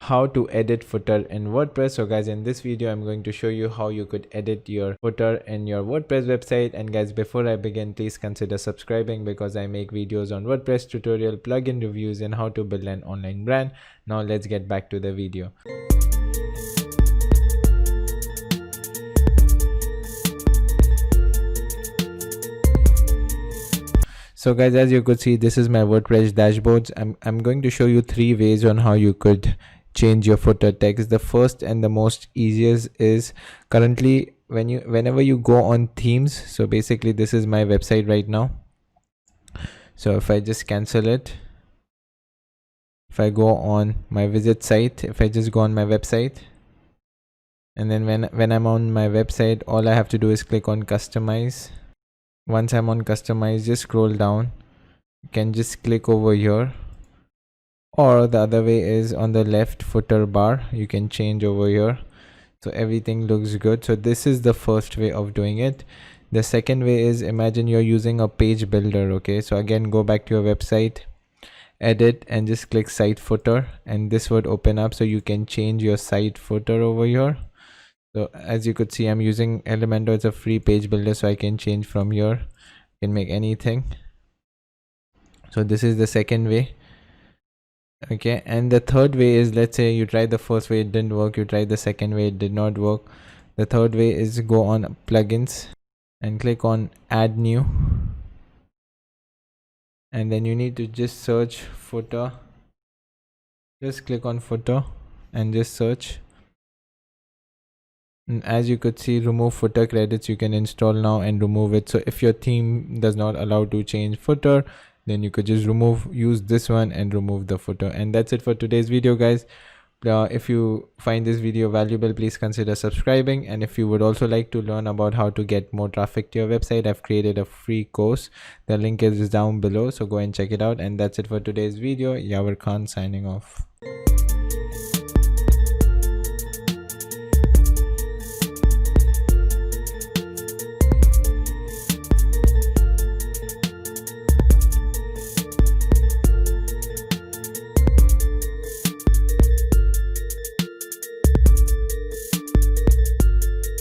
how to edit footer in WordPress. So guys, in this video I'm going to show you how you could edit your footer in your WordPress website. And guys, before I begin, please consider subscribing because I make videos on WordPress tutorial, plugin reviews, and how to build an online brand. Now let's get back to the video. So guys, as you could see, this is my WordPress dashboards. I'm going to show you 3 ways on how you could change your footer text. The first and the most easiest is currently whenever you go on themes. So basically this is my website right now. So if I just cancel it, if I go on my visit site, if I just go on my website, and then when I'm on my website, all I have to do is click on customize. Once I'm on customize, just scroll down. You can just click over here, or the other way is on the left footer bar. You can change over here so everything looks good. So this is the first way of doing it. The second way is, imagine you're using a page builder. Okay, so again, go back to your website, edit, and just click site footer, and this would open up so you can change your site footer over here. So as you could see, I'm using Elementor. It's a free page builder, so I can change from here. I can make anything. So this is the second way. Okay, and the third way is, let's say you tried the first way, it didn't work, you tried the second way, it did not work. The third way is go on plugins and click on add new, and then you need to just search footer. Just click on footer and just search. And as you could see, remove footer credits, you can install now and remove it. So if your theme does not allow to change footer, then you could just use this one and remove the footer. And that's it for today's video, guys. If you find this video valuable, please consider subscribing. And if you would also like to learn about how to get more traffic to your website, I've created a free course. The link is down below, so go and check it out. And that's it for today's video. Yavar Khan signing off.